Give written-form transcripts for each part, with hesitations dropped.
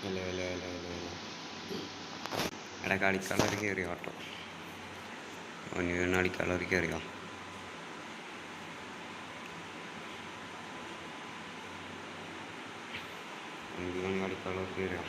അല്ല അല്ല അല്ല അല്ല അല്ല എടാ കളിക്കാനുള്ളവർ കയറിയോ കേട്ടോ. ഒന്നിന് കളിക്കാനുള്ളവർ കയറിയോ. ഒന്നിന് കളിക്കാനുള്ളവർ കയറിയോ.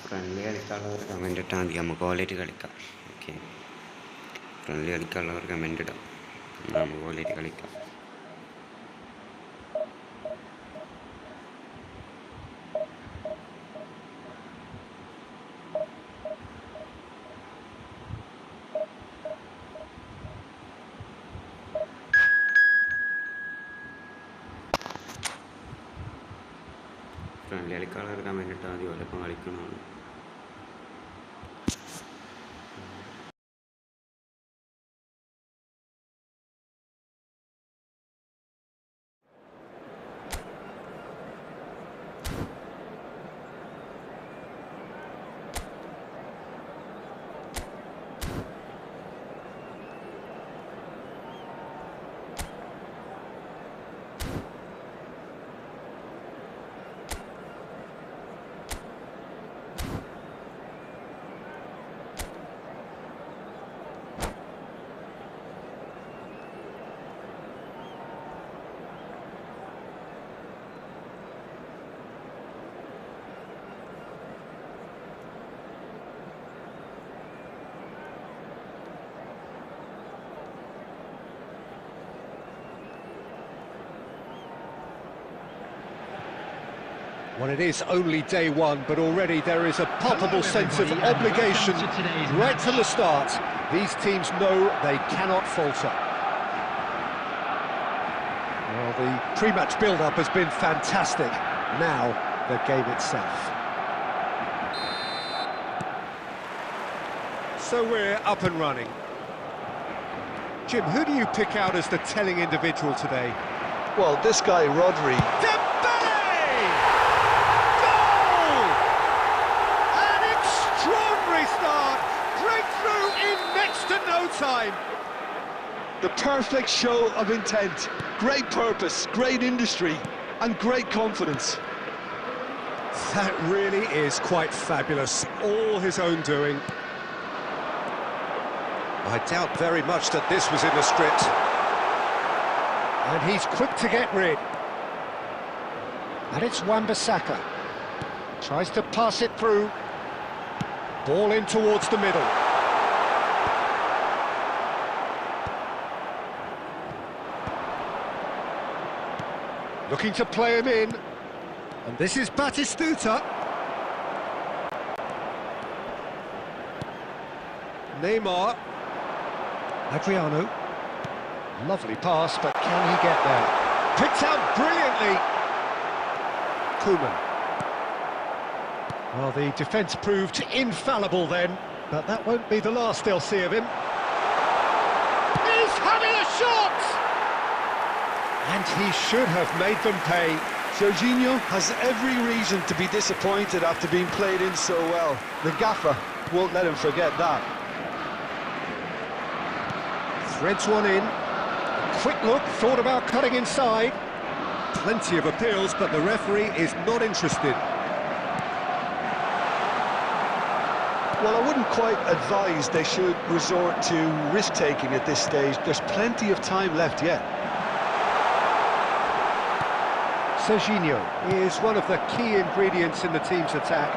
ഫ്രണ്ട്ലി കളിക്കാനുള്ളവർ കമൻ്റ് ഇട്ടാൽ മതി, നമുക്ക് ഓലായിട്ട് കളിക്കാം. ഓക്കെ, ഫ്രണ്ട്ലി കളിക്കാനുള്ളവർ കമൻ്റ് ഇടാം, നമുക്ക് ഓലായിട്ട് കളിക്കാം. ഫ്രണ്ട്ലി കളിക്കാനുള്ളവർ കമൻ്റ് ഇട്ടാൽ മതി, ഓലപ്പം കളിക്കണമാണ്. Well, it is only day one, but already there is a palpable sense of obligation right from the start. These teams know they cannot falter. Well, the pre-match build-up has been fantastic. Now, the game itself. So we're up and running. Jim, who do you pick out as the telling individual today? Well, this guy, Rodri. going through in next to no time. The perfect show of intent. Great purpose, great industry, and great confidence. That really is quite fabulous. All his own doing. I doubt very much that this was in the script. And he's quick to get rid. And it's Wan-Bissaka. Tries to pass it through. Ball in towards the middle. Looking to play him in. And this is Batistuta. Neymar. Adriano. Lovely pass, but can he get there? Picked out brilliantly. Koeman. Well, the defence proved infallible then, but that won't be the last they'll see of him. He's having a shot! And he should have made them pay. Jorginho has every reason to be disappointed after being played in so well. The gaffer won't let him forget that. Threads one in. A quick look, thought about cutting inside. Plenty of appeals, but the referee is not interested. Well, I wouldn't quite advise they should resort to risk-taking at this stage. There's plenty of time left yet. Serginho is one of the key ingredients in the team's attack.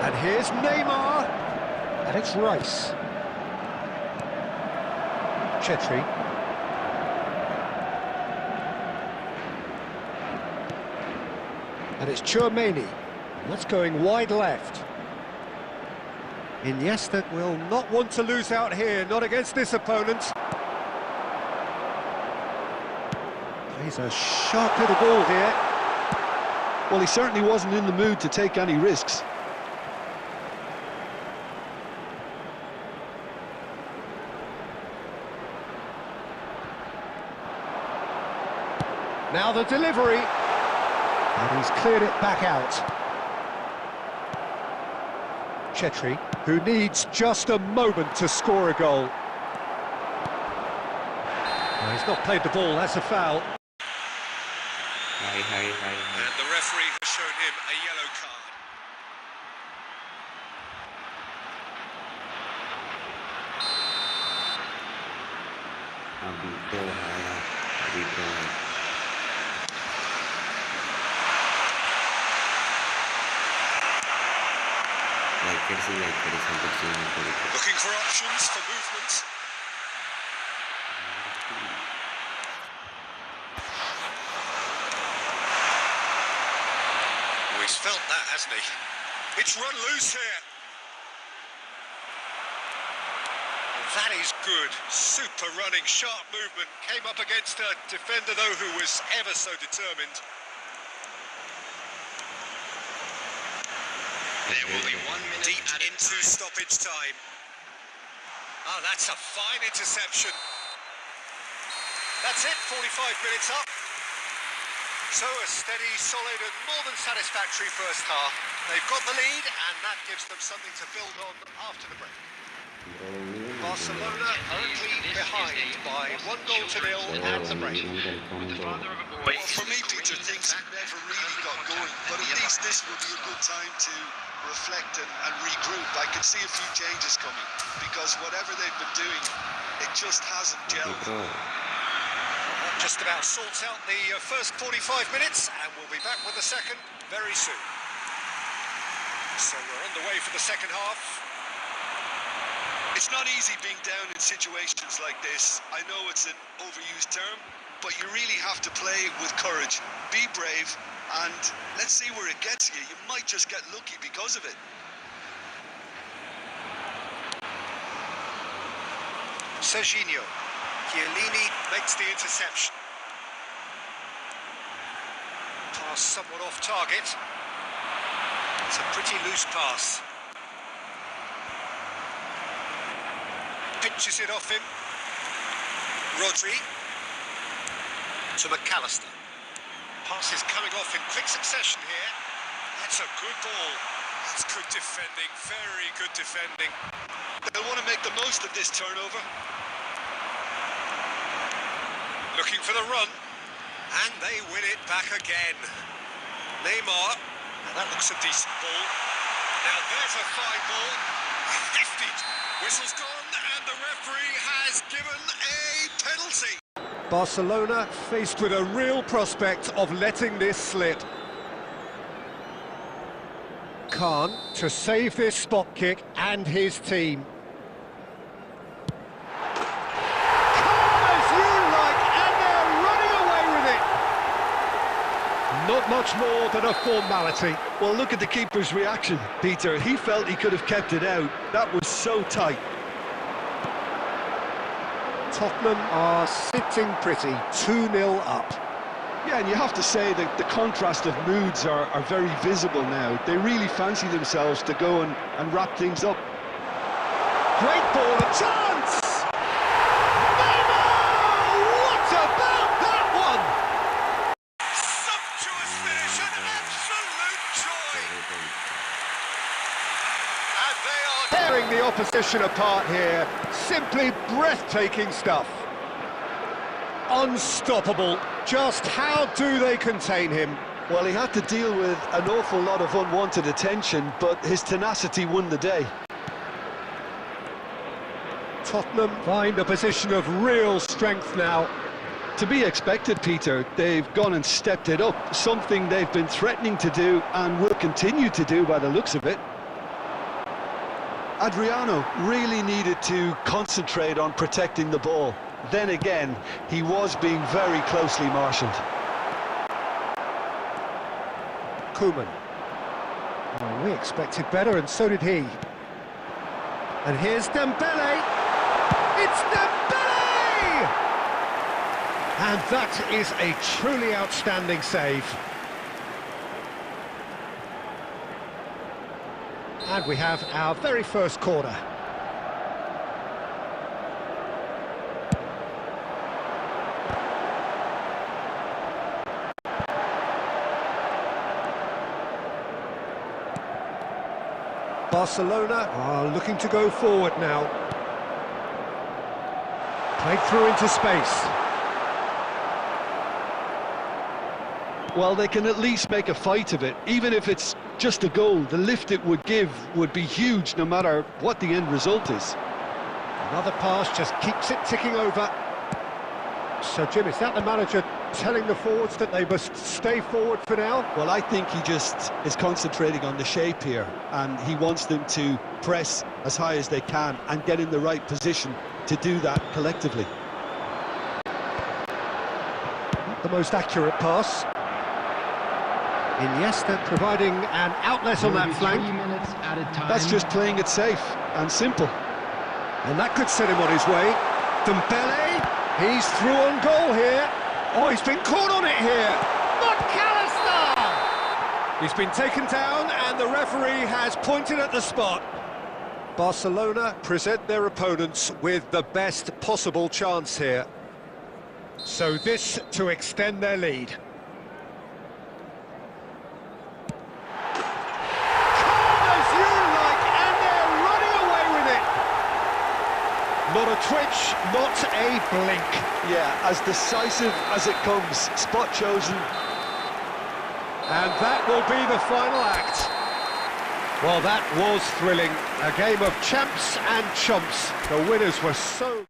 And here's Neymar. And it's Rice. Chetri. And it's Tchouaméni. That's going wide left. Iniesta will not want to lose out here, not against this opponent. He's a sharp little ball here. Well, he certainly wasn't in the mood to take any risks. Now the delivery. And he's cleared it back out. Chetri, who needs just a moment to score a goal. Well, he's not played the ball, that's a foul. And the referee has shown him a yellow card. Looking for options for movement. Oh, he's felt that, hasn't he? It's run loose here. Oh, that is good. Super running, sharp movement. Came up against a defender, though, who was ever so determined. There will be 1 minute deep into stoppage time. Oh, that's a fine interception. That's it, 45 minutes up. So a steady, solid and more than satisfactory first half. They've got the lead and that gives them something to build on after the break. Barcelona currently behind by 1-0 at the break. Well, for me, Peter, things never really got going, but at least this will be a good time to reflect and regroup. I can see a few changes coming, because whatever they've been doing, it just hasn't gelled. Just about sorts out the first 45 minutes, and we'll be back with the second very soon. So we're on the way for the second half. It's not easy being down in situations like this. I know it's an overused term, but you really have to play with courage. Be brave, and let's see where it gets you. You might just get lucky because of it. Serginho. Chiellini makes the interception. Pass somewhat off target. It's a pretty loose pass. Pinches it off him. Rodri to McAllister. Pass is coming off in quick succession here. That's a good ball. That's good defending, very good defending. They'll want to make the most of this turnover. Looking for the run, and they win it back again. Neymar, now that looks a decent ball. Now there's a fine ball, hefty. Whistle's gone, and the referee has given a penalty. Barcelona faced with a real prospect of letting this slip. Khan to save this spot kick and his team. As you like, and they're running away with it. Not much more than a formality. Well, look at the keeper's reaction, Peter. He felt he could have kept it out. That was so tight. Tottenham are sitting pretty, 2-0 up. Yeah, and you have to say that the contrast of moods are very visible now. They really fancy themselves to go and wrap things up. Great ball, a chance! Neymar! What about that one? Sumptuous finish, an absolute joy. And they are Tearing the opposition apart here. Simply breathtaking stuff. Unstoppable. Just how do they contain him? Well, he had to deal with an awful lot of unwanted attention, but his tenacity won the day. Tottenham find a position of real strength now. To be expected, Peter. They've gone and stepped it up, something they've been threatening to do and will continue to do by the looks of it. Adriano really needed to concentrate on protecting the ball. Then again, he was being very closely marshalled. Koeman. Oh, we expected better, and so did he. And here's Dembele. It's Dembele! And that is a truly outstanding save. And we have our very first corner. Barcelona are looking to go forward now. Played through into space. Well, they can at least make a fight of it. Even if it's just a goal, the lift it would give would be huge no matter what the end result is. Another pass just keeps it ticking over. So, Jim, is that the manager telling the forwards that they must stay forward for now? Well, I think he just is concentrating on the shape here, and he wants them to press as high as they can and get in the right position to do that collectively. Not the most accurate pass. Iniesta providing an outlet on that flank. That's just playing it safe and simple. And that could set him on his way. Dembele, he's through on goal here. Oh, he's been caught on it here. McAllister! He's been taken down and the referee has pointed at the spot. Barcelona present their opponents with the best possible chance here. So this to extend their lead. Not a twitch, not a blink. Yeah, as decisive as it comes, spot chosen. And that will be the final act. Well, that was thrilling. A game of champs and chumps. The winners were so...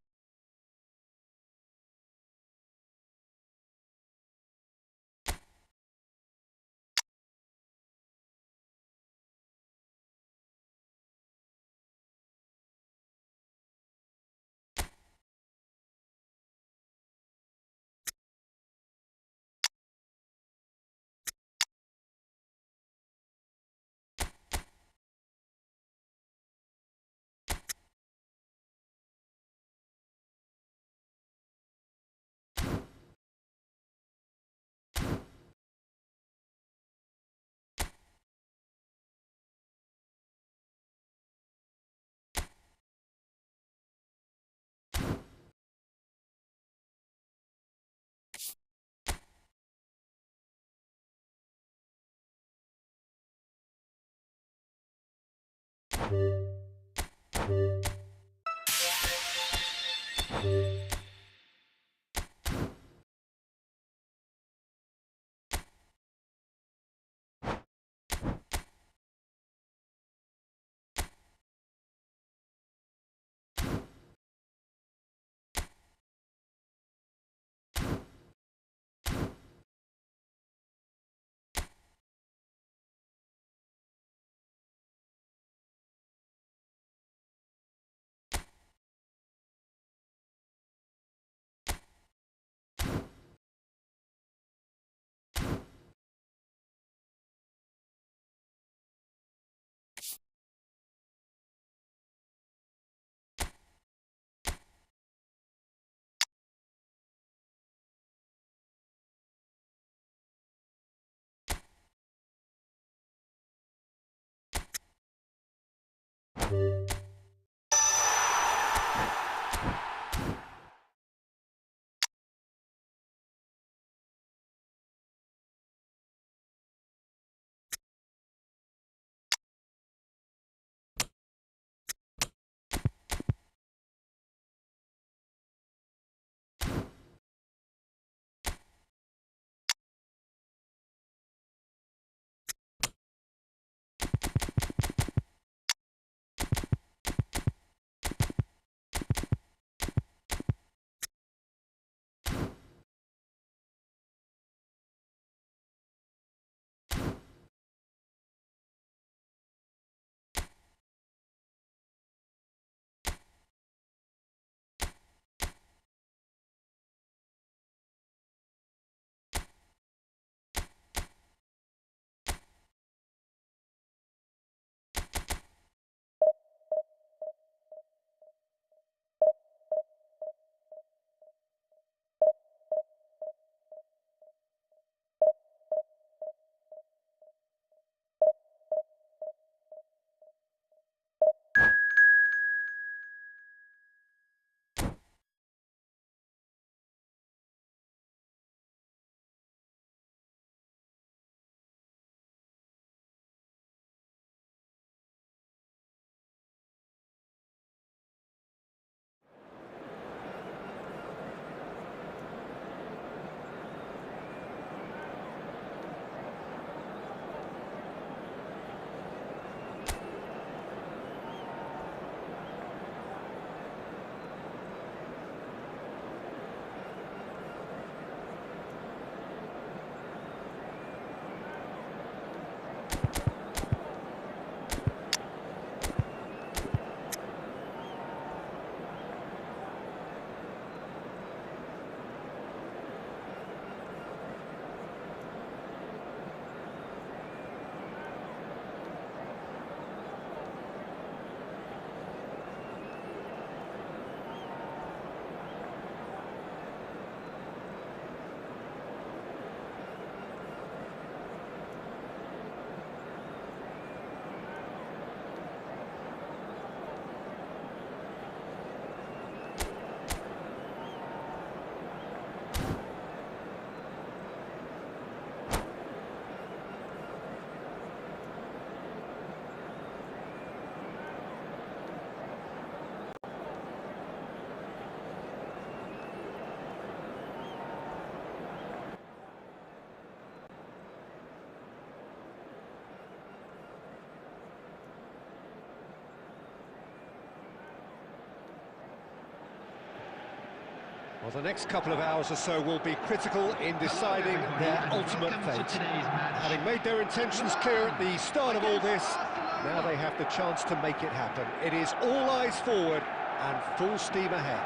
Well, the next couple of hours or so will be critical in deciding their ultimate fate. Having made their intentions clear at the start of all this, now they have the chance to make it happen. It is all eyes forward and full steam ahead.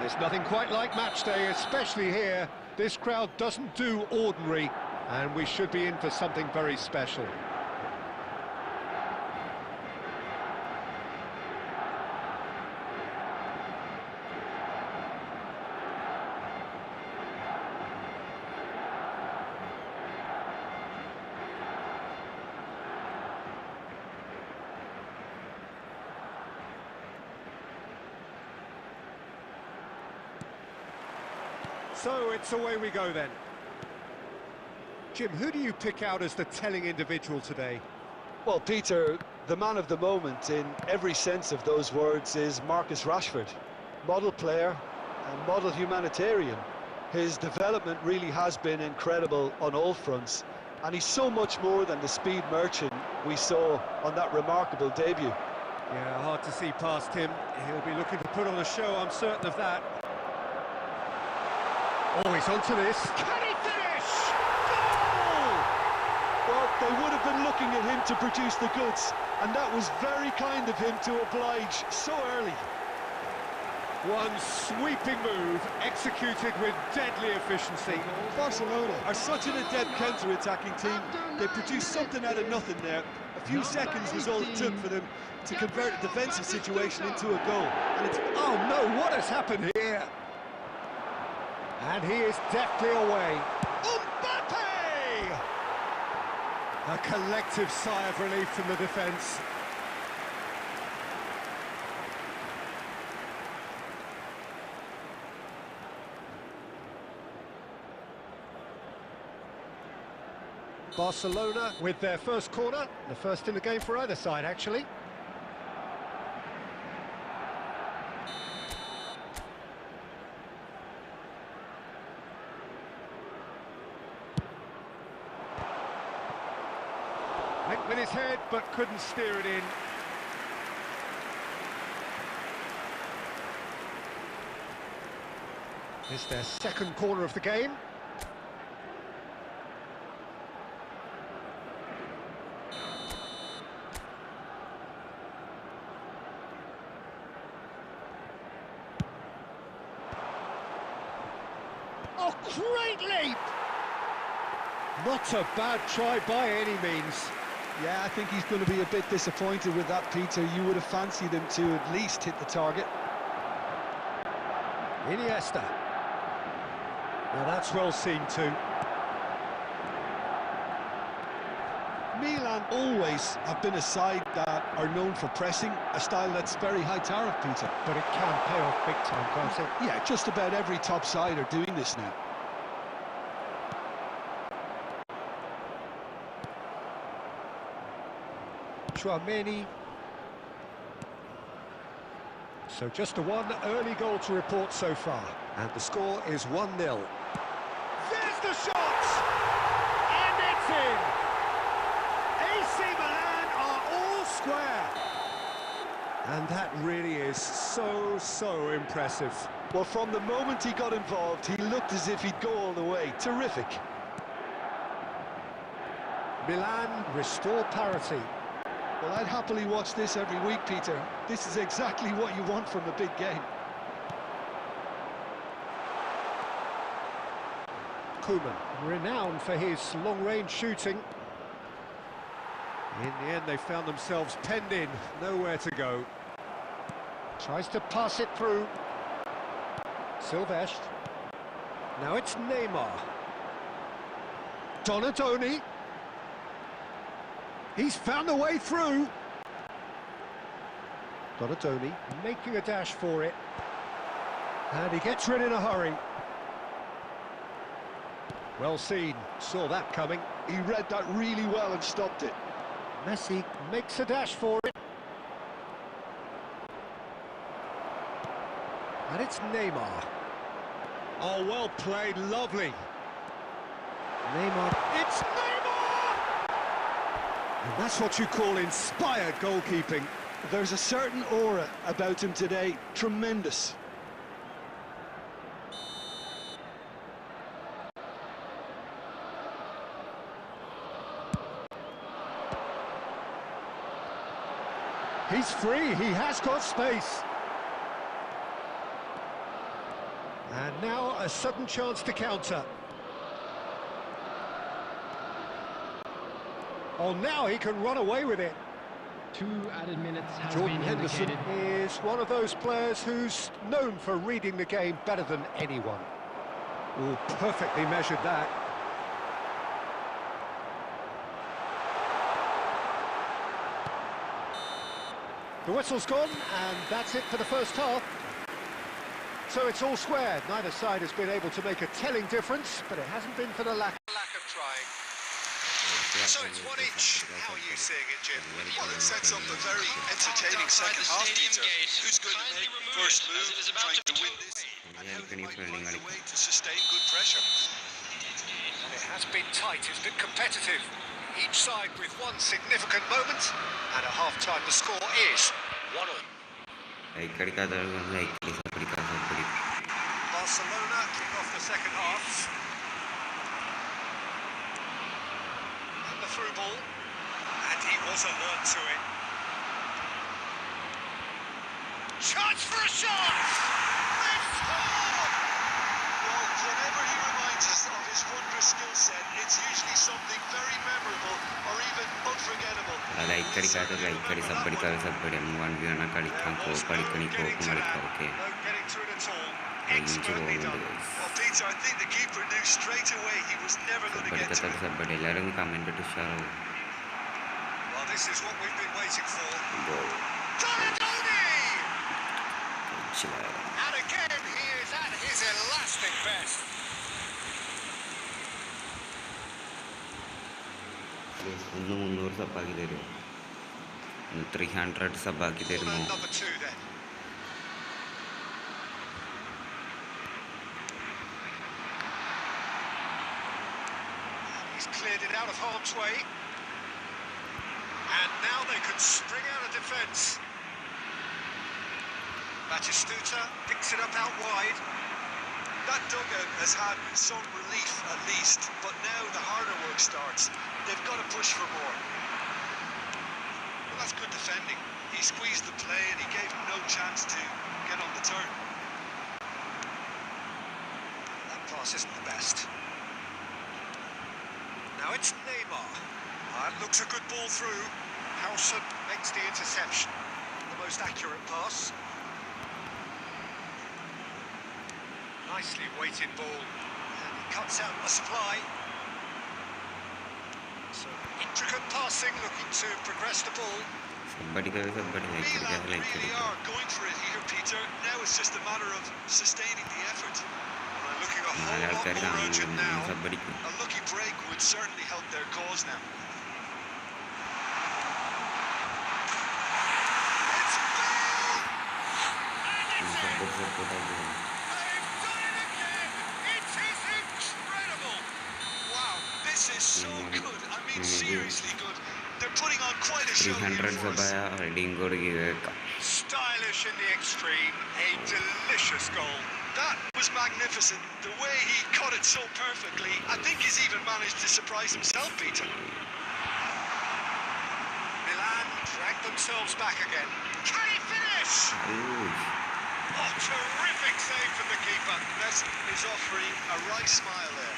There's nothing quite like match day, especially here. This crowd doesn't do ordinary, and we should be in for something very special. So it's away we go then. Jim, who do you pick out as the telling individual today? Well, Peter, the man of the moment in every sense of those words is Marcus Rashford. Model player and model humanitarian. His development really has been incredible on all fronts, and he's so much more than the speed merchant we saw on that remarkable debut. Yeah, hard to see past him. He'll be looking to put on a show, I'm certain of that. Oh, he's onto this. Can he finish? Goal! Well, they would have been looking at him to produce the goods, and that was very kind of him to oblige so early. One sweeping move, executed with deadly efficiency. Barcelona are such an adept counter-attacking team. They produced something out of nothing there. A few seconds was all it took for them to convert a defensive situation into a goal. And it's... Oh no, what has happened here? And he is deftly away. Mbappe! A collective sigh of relief from the defence. Barcelona with their first corner, the first in the game for either side, actually. Went with his head, but couldn't steer it in. It's their second corner of the game. Oh, great leap! Not a bad try by any means. Yeah, I think he's going to be a bit disappointed with that, Peter. You would have fancied him to at least hit the target. Iniesta. Now that's well seen too. Milan always have been a side that are known for pressing, a style that's very high tariff, Peter. But it can pay off big time, can't it? Yeah, just about every top side are doing this now. Chouameni. So just one early goal to report so far. And the score is 1-0. There's the shot! And it's in! AC Milan are all square. And that really is so impressive. Well, from the moment he got involved, he looked as if he'd go all the way. Terrific. Milan restore parity. Well, I'd happily watch this every week, Peter. This is exactly what you want from a big game. Koeman, renowned for his long-range shooting. In the end, they found themselves penned in, nowhere to go. Tries to pass it through. Silvestre. Now it's Neymar. Donatoni. He's found a way through. Donatoni making a dash for it. And he gets rid in a hurry. Well seen, saw that coming. He read that really well and stopped it. Messi makes a dash for it. And it's Neymar. Oh, well played, lovely. Neymar, it's Neymar! And that's what you call inspired goalkeeping. There's a certain aura about him today, tremendous. He's free, he has got space. And now a sudden chance to counter. Oh, now he can run away with it. 2 added minutes has Jordan been Henderson indicated. is one of those players who's known for reading the game better than anyone. Oh, perfectly measured that. The whistle's gone, and that's it for the first half. So it's all square. Neither side has been able to make a telling difference, but it hasn't been for the lack of trying. So it's 1 each. How are you seeing it, Jim? Well, it sets up a very entertaining second half, Peter. Who's going to make the first move, trying to win this, and how they might find a way to sustain good pressure. And it has been tight, it's been competitive. Each side with one significant moment, and at half-time the score is 1-1. Barcelona kick off the second half. And the through ball. And he was alert to it. Chance for a shot! They've scored! Well, whenever he reminds us of his wondrous skill set, it's usually something very memorable or even unforgettable. like No getting to it at all. Expertly done. Well, Peter, I think the keeper knew straight away he was never going to get to it. Well, this is what we've been waiting for. Donadoni! And again, he is at his elastic best. Fullback number 2 then. He's cleared it out of harm's way. And now they can spring out of defence. Batistuta picks it up out wide. That dugout has had some relief at least, but now the harder work starts. They've got to push for more. Well, that's good defending. He squeezed the play and he gave him no chance to get on the turn. That pass isn't the best. Now it's Neymar. That looks a good ball through. Howson makes the interception. The most accurate pass. Nicely weighted ball. And he cuts out the supply. So intricate passing, looking to progress the ball. Milan really are going for it here, Peter. Now it's just a matter of sustaining the effort. And they're looking a whole lot more urgent now. A lucky break would certainly help their cause now. It's Bale! And it's in! They've done it again! It is incredible! Wow, this is so good. I mean, seriously good. They're putting on quite a show here for us. Stylish in the extreme, a delicious goal. That was magnificent. The way he cut it so perfectly. I think he's even managed to surprise himself, Peter. Milan drag themselves back again. Can he finish? Oh, terrific save from the keeper. Lesson is offering a right smile there.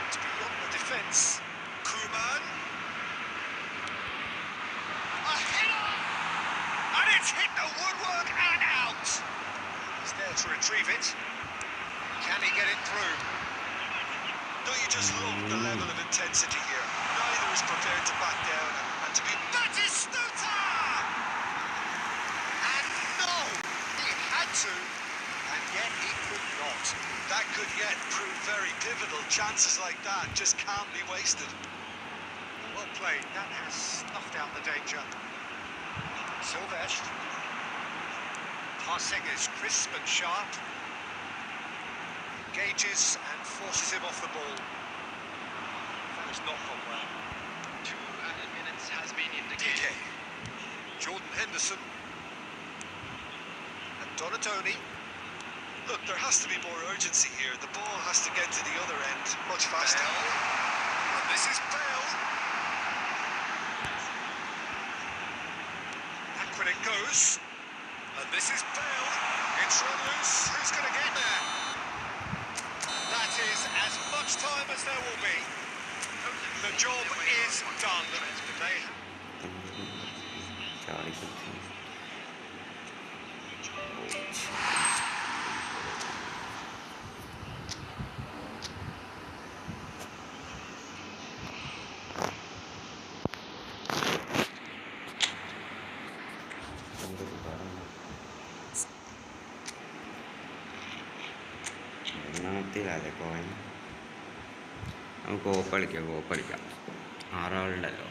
It's beyond the defence. Koeman. A header! And it's hit the woodwork and out. He's there to retrieve it. Can he get it through? Don't you just love the level of intensity here? Neither is prepared to back down and to be... Batistuta! And no! He had to, and yet he could not. That could yet prove very pivotal. Chances like that just can't be wasted. Well played. That has snuffed out the danger. Silvestre. Passing is crisp and sharp. Engages and forces him off the ball. That has not gone well. 2 added minutes has been indicated. DK. Jordan Henderson. And Donadoni. Look, there has to be more urgency here. The ball has to get to the other end much faster. Bale. And this is Bale. Back when it goes. And this is Bale. It's run loose. Who's going to get there? That is as much time as there will be. The job is done. They കോപ്പയിലല്ലേ coin. നമുക്ക് കോപ്പ് കളിക്കാം. 6 ആളുണ്ടല്ലോ.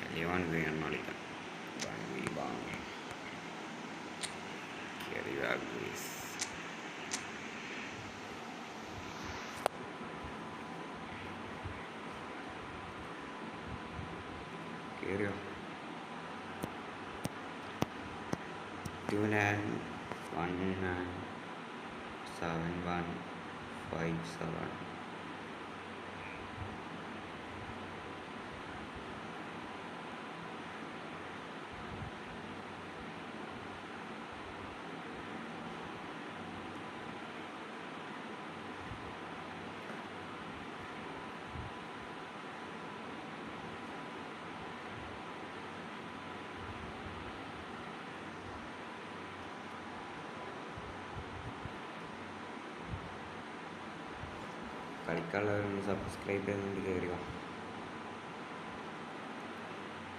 വലിയ 1v കളിക്കാം. 1v കയറി വാ guys. കയറിയോ? 29197157. കളിക്കാനുള്ളവരൊന്ന് subscribe ചെയ്തുകൊണ്ട് കയറിയോ?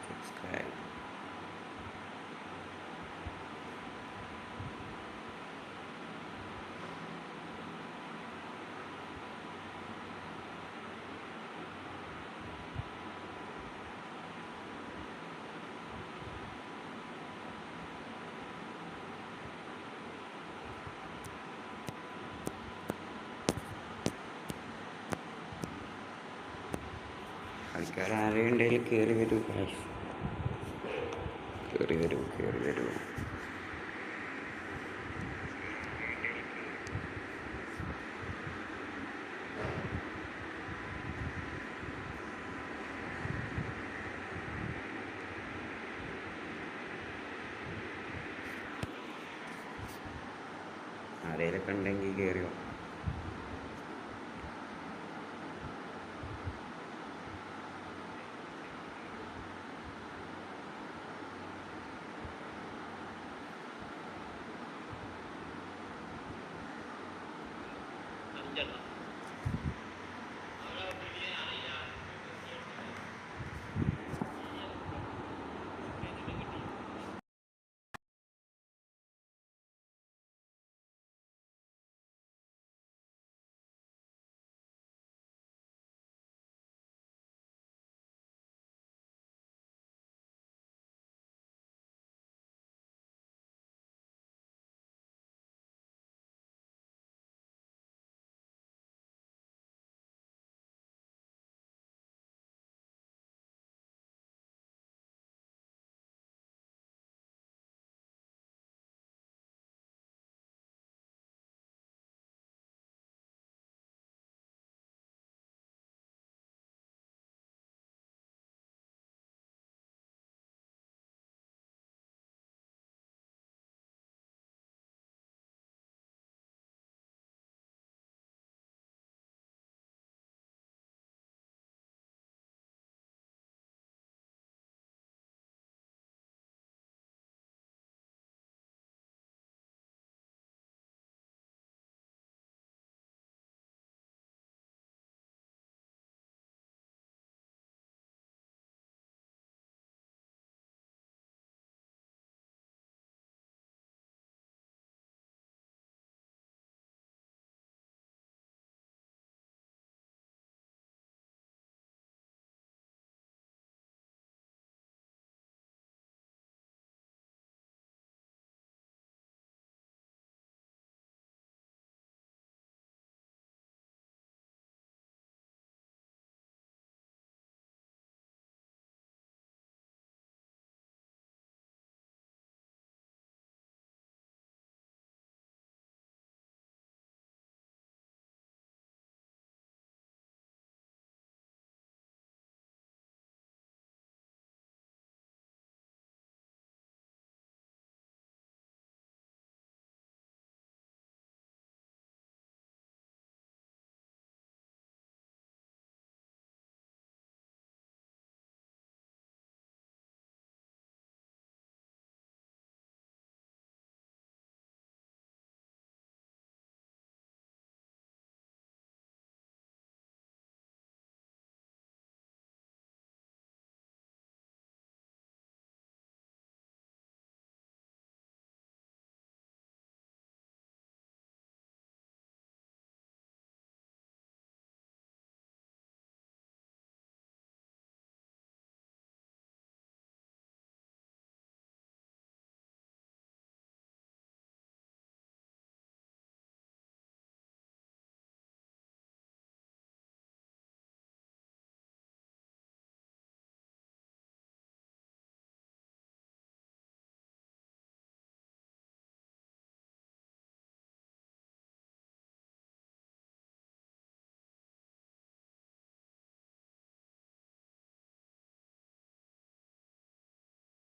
സബ്സ്ക്രൈബ്. കളിക്കാരാരെയുണ്ടെങ്കിൽ കയറി വരൂ. കയറി വരൂ. ആരെയൊക്കെ ഉണ്ടെങ്കിൽ കയറിയോ? Anjana.